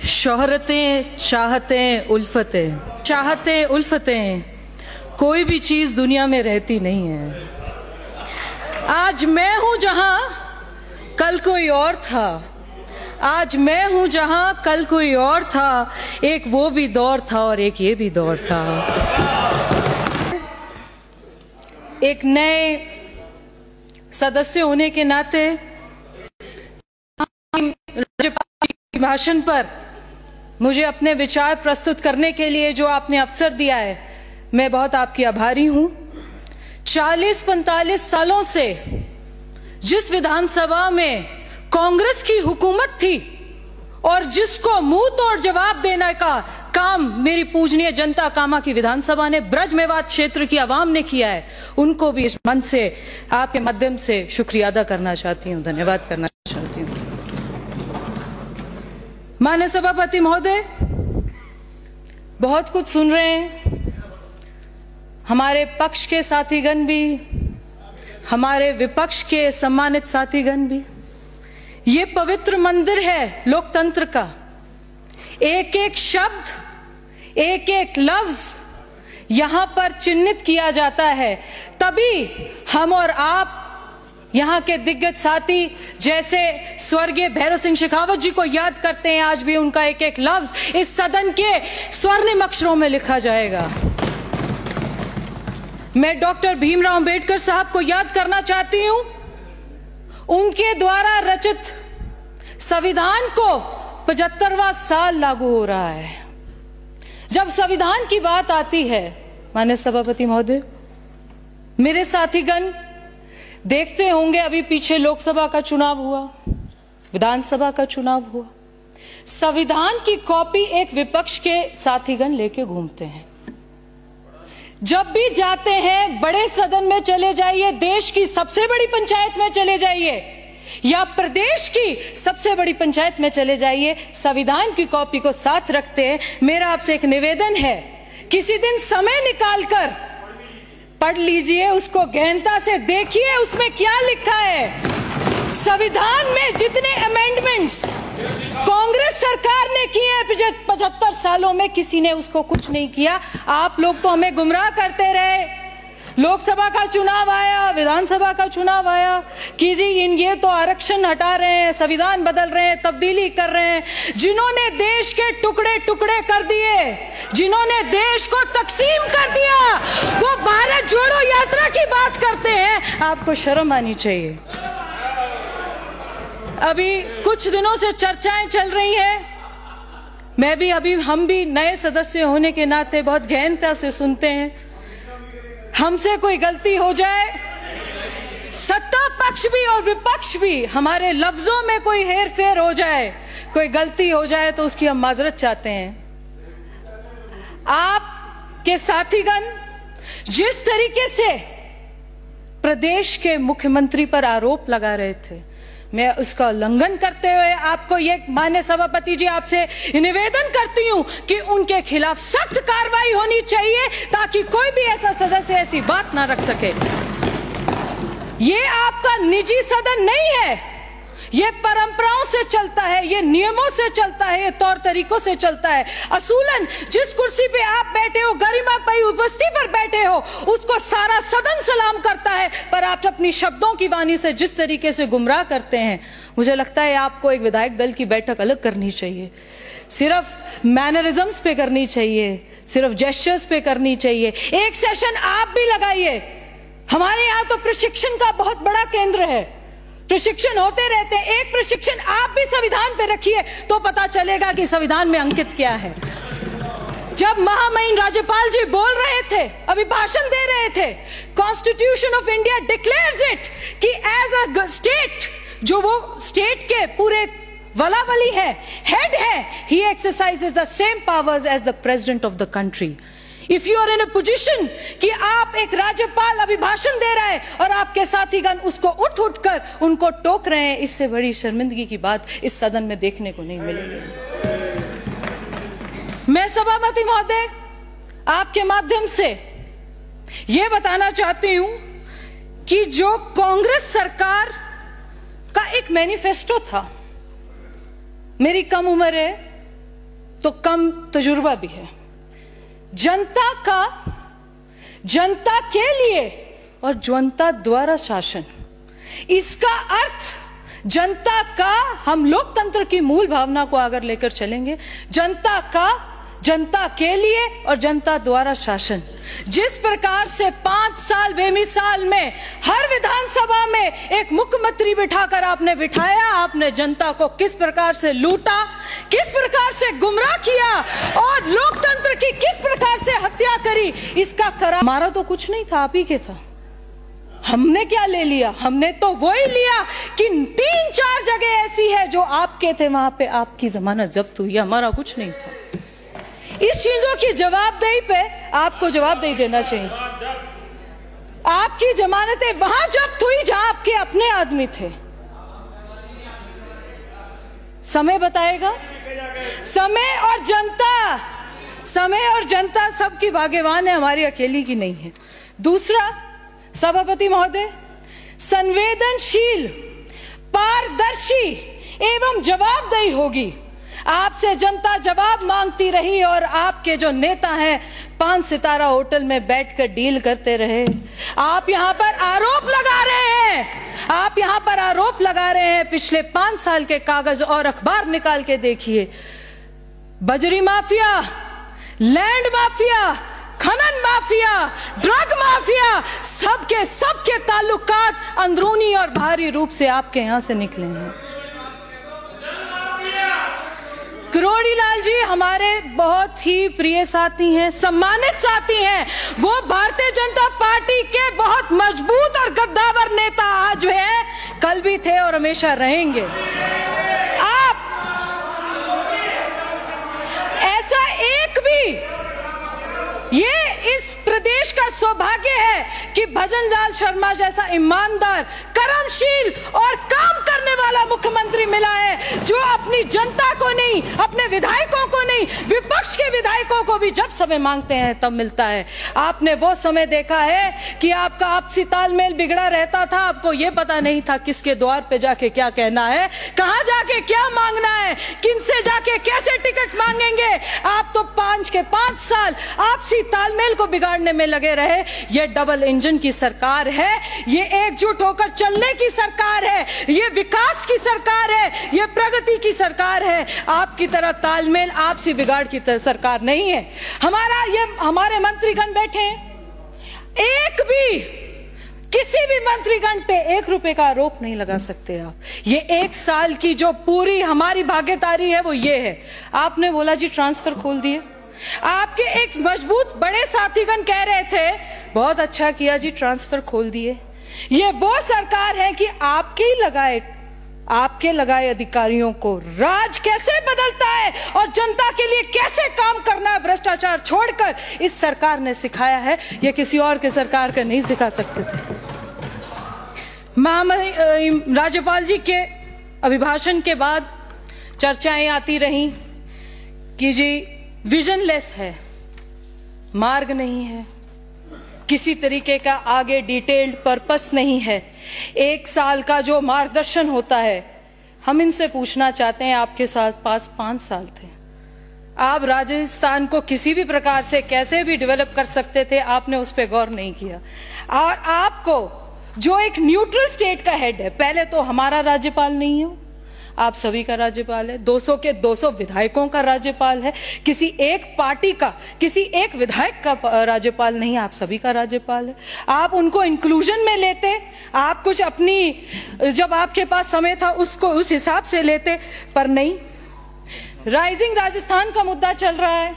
शोहरतें, चाहतें, उल्फतें, चाहतें, उल्फतें, कोई भी चीज दुनिया में रहती नहीं है। आज मैं हूं जहां कल कोई और था, आज मैं हूं जहां कल कोई और था। एक वो भी दौर था और एक ये भी दौर था। एक नए सदस्य होने के नाते राज्यपाल के भाषण पर मुझे अपने विचार प्रस्तुत करने के लिए जो आपने अवसर दिया है, मैं बहुत आपकी आभारी हूं। 40-45 सालों से जिस विधानसभा में कांग्रेस की हुकूमत थी और जिसको मुंह तोड़ जवाब देने का काम मेरी पूजनीय जनता कामा की विधानसभा ने, ब्रज मेवात क्षेत्र की आवाम ने किया है, उनको भी इस मंच से आपके माध्यम से शुक्रिया अदा करना चाहती हूं, धन्यवाद करना चाहती हूं। माननीय सभापति महोदय, बहुत कुछ सुन रहे हैं, हमारे पक्ष के साथीगण भी, हमारे विपक्ष के सम्मानित साथीगण भी। ये पवित्र मंदिर है लोकतंत्र का। एक एक शब्द, एक एक लफ्ज यहां पर चिन्हित किया जाता है, तभी हम और आप यहां के दिग्गज साथी जैसे स्वर्गीय भैरव सिंह शेखावत जी को याद करते हैं। आज भी उनका एक एक लफ्ज इस सदन के स्वर्णिम अक्षरों में लिखा जाएगा। मैं डॉक्टर भीमराव अंबेडकर साहब को याद करना चाहती हूं। उनके द्वारा रचित संविधान को 75वां साल लागू हो रहा है। जब संविधान की बात आती है, माननीय सभापति महोदय, मेरे साथीगण देखते होंगे, अभी पीछे लोकसभा का चुनाव हुआ, विधानसभा का चुनाव हुआ। संविधान की कॉपी एक विपक्ष के साथीगण लेके घूमते हैं। जब भी जाते हैं, बड़े सदन में चले जाइए, देश की सबसे बड़ी पंचायत में चले जाइए या प्रदेश की सबसे बड़ी पंचायत में चले जाइए, संविधान की कॉपी को साथ रखते हैं। मेरा आपसे एक निवेदन है, किसी दिन समय निकालकर पढ़ लीजिए, उसको गहनता से देखिए, उसमें क्या लिखा है। संविधान में जितने अमेंडमेंट्स कांग्रेस सरकार ने किए 75 सालों में, किसी ने उसको कुछ नहीं किया। आप लोग तो हमें गुमराह करते रहे। लोकसभा का चुनाव आया, विधानसभा का चुनाव आया कि जी ये तो आरक्षण हटा रहे हैं, संविधान बदल रहे हैं, तब्दीली कर रहे हैं। जिन्होंने देश के टुकड़े टुकड़े कर दिए, जिन्होंने देश को तकसीम कर दिया, वो भारत जोड़ो यात्रा की बात करते हैं। आपको शर्म आनी चाहिए। अभी कुछ दिनों से चर्चाएं चल रही हैं, मैं भी हम भी नए सदस्य होने के नाते बहुत गहनता से सुनते हैं। हमसे कोई गलती हो जाए, सत्ता पक्ष भी और विपक्ष भी, हमारे लफ्जों में कोई हेर फेर हो जाए, कोई गलती हो जाए तो उसकी हम माजरत चाहते हैं। आपके साथीगण जिस तरीके से प्रदेश के मुख्यमंत्री पर आरोप लगा रहे थे, मैं उसका उल्लंघन करते हुए आपको ये माननीय सभापति जी आपसे निवेदन करती हूं कि उनके खिलाफ सख्त कार्रवाई होनी चाहिए, ताकि कोई भी ऐसा सदस्य ऐसी बात ना रख सके। ये आपका निजी सदन नहीं है, ये परंपराओं से चलता है, ये नियमों से चलता है, ये तौर तरीकों से चलता है। असूलन जिस कुर्सी पे आप बैठे हो, गरिमा पाई उपस्थिति पर बैठे हो, उसको सारा सदन सलाम करता है, पर आप अपनी शब्दों की वाणी से जिस तरीके से गुमराह करते हैं, मुझे लगता है आपको एक विधायक दल की बैठक अलग करनी चाहिए। सिर्फ मैनरिज्म्स पे करनी चाहिए, सिर्फ जेस्चर्स पे करनी चाहिए। एक सेशन आप भी लगाइए। हमारे यहाँ तो प्रशिक्षण का बहुत बड़ा केंद्र है, प्रशिक्षण होते रहते हैं। एक प्रशिक्षण आप भी संविधान पे रखिए तो पता चलेगा कि संविधान में अंकित क्या है। जब महामहिम राज्यपाल जी बोल रहे थे, अभी भाषण दे रहे थे, constitution of India declares it कि एज अ स्टेट, जो वो स्टेट के पूरे वलावली है, हेड है, he exercises the same powers as the president of the country. If you are in a position कि आप एक राज्यपाल अभिभाषण दे रहे हैं और आपके साथीगण उसको उठ कर उनको टोक रहे हैं, इससे बड़ी शर्मिंदगी की बात इस सदन में देखने को नहीं मिलेगी। मैं सभापति महोदय आपके माध्यम से यह बताना चाहती हूं कि जो कांग्रेस सरकार का एक मैनिफेस्टो था, मेरी कम उम्र है, तो कम तजुर्बा भी है। जनता के लिए और जनता द्वारा शासन, इसका अर्थ जनता का, हम लोकतंत्र की मूल भावना को अगर लेकर चलेंगे, जनता के लिए और जनता द्वारा शासन, जिस प्रकार से 5 साल बेमिसाल में हर विधानसभा में एक मुख्यमंत्री बिठाकर आपने बिठाया, आपने जनता को किस प्रकार से लूटा, किस प्रकार से गुमराह किया और लोकतंत्र की किस प्रकार से हत्या करी, इसका करार हमारा तो कुछ नहीं था, आप ही के था। हमने क्या ले लिया? हमने तो वही लिया कि 3-4 जगह ऐसी है जो आपके थे, वहां पे आपकी जमानत जब्त हुई, हमारा कुछ नहीं था। इस चीजों की जवाबदेही पे आपको जवाबदेही देना चाहिए। आपकी जमानतें वहां जब्त हुई जहां आपके अपने आदमी थे। समय बताएगा। समय और जनता सबकी भाग्यवान है, हमारी अकेली की नहीं है। दूसरा, सभापति महोदय, संवेदनशील, पारदर्शी एवं जवाबदेही होगी। आपसे जनता जवाब मांगती रही और आपके जो नेता हैं 5 सितारा होटल में बैठकर डील करते रहे। आप यहां पर आरोप लगा रहे हैं, पिछले 5 साल के कागज और अखबार निकाल के देखिए। बजरी माफिया, लैंड माफिया, खनन माफिया, ड्रग माफिया, सबके ताल्लुकात अंदरूनी और बाहरी रूप से आपके यहां से निकले हैं। किरोड़ी लाल जी हमारे बहुत ही प्रिय साथी हैं, सम्मानित साथी हैं। वो भारतीय जनता पार्टी के बहुत मजबूत और गद्दावर नेता आज है, कल भी थे और हमेशा रहेंगे। आप ऐसा एक भी, ये इस प्रदेश का सौभाग्य है कि भजन लाल शर्मा जैसा ईमानदार, कर्मशील और काम करने वाला मुख्यमंत्री मिला है, जो अपनी जनता को नहीं, अपने विधायकों को नहीं, विपक्ष के विधायकों को भी जब समय मांगते हैं तब मिलता है। आपने वो समय देखा है कि आपका आपसी तालमेल बिगड़ा रहता था, आपको ये पता नहीं था किसके द्वार पे जाके क्या कहना है, कहां जाके क्या मांगना है, किनसे जाके कैसे टिकट मांगेंगे। आप तो 5 साल आपसी तालमेल को बिगाड़ने में लगे रहे। ये डबल इंजन की सरकार है, ये एकजुट होकर चलने की सरकार है, ये विकास की सरकार है, ये प्रगति की सरकार है। आपकी तरह तालमेल, आपसी बिगाड़ की तरह सरकार नहीं है। हमारे मंत्रीगण बैठे हैं, एक भी, किसी भी मंत्रीगण पे 1 रुपए का आरोप नहीं लगा सकते आप। ये 1 साल की जो पूरी हमारी भागीदारी है वो ये है। आपने बोला जी ट्रांसफर खोल दिए, आपके एक मजबूत बड़े साथीगण कह रहे थे बहुत अच्छा किया जी ट्रांसफर खोल दिए। ये वो सरकार है कि आपके लगाए अधिकारियों को राज कैसे बदलता है और जनता के लिए कैसे काम करना है, भ्रष्टाचार छोड़कर, इस सरकार ने सिखाया है। ये किसी और के सरकार का नहीं सिखा सकते थे। राज्यपाल जी के अभिभाषण के बाद चर्चाएं आती रही कि जी विजनलेस है, मार्ग नहीं है, किसी तरीके का आगे डिटेल्ड पर्पस नहीं है। 1 साल का जो मार्गदर्शन होता है, हम इनसे पूछना चाहते हैं, आपके साथ 5 साल थे, आप राजस्थान को किसी भी प्रकार से कैसे भी डेवलप कर सकते थे, आपने उस पर गौर नहीं किया। और आपको जो एक न्यूट्रल स्टेट का हेड है, पहले तो हमारा राज्यपाल नहीं है, आप सभी का राज्यपाल है, 200 के 200 विधायकों का राज्यपाल है, किसी एक पार्टी का, किसी एक विधायक का राज्यपाल नहीं, आप सभी का राज्यपाल है। आप उनको इंक्लूजन में लेते, आप कुछ अपनी, जब आपके पास समय था उसको उस हिसाब से लेते, पर नहीं। राइजिंग राजस्थान का मुद्दा चल रहा है,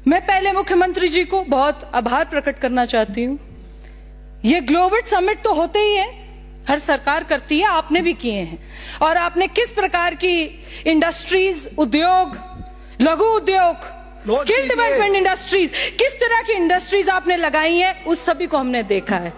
मैं पहले मुख्यमंत्री जी को बहुत आभार प्रकट करना चाहती हूँ। ये ग्लोबल समिट तो होते ही है, हर सरकार करती है, आपने भी किए हैं, और आपने किस प्रकार की इंडस्ट्रीज, उद्योग, लघु उद्योग, स्किल डेवलपमेंट इंडस्ट्रीज, किस तरह की इंडस्ट्रीज आपने लगाई हैं, उस सभी को हमने देखा है।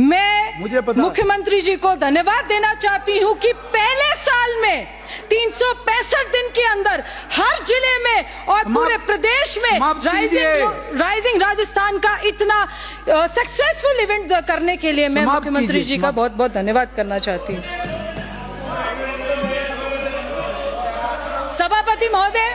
मैं मुख्यमंत्री जी को धन्यवाद देना चाहती हूं कि पहले साल में 365 दिन के अंदर हर जिले में और पूरे प्रदेश में राइजिंग राजस्थान का इतना सक्सेसफुल इवेंट करने के लिए मैं मुख्यमंत्री जी का बहुत बहुत धन्यवाद करना चाहती हूँ। सभापति महोदय,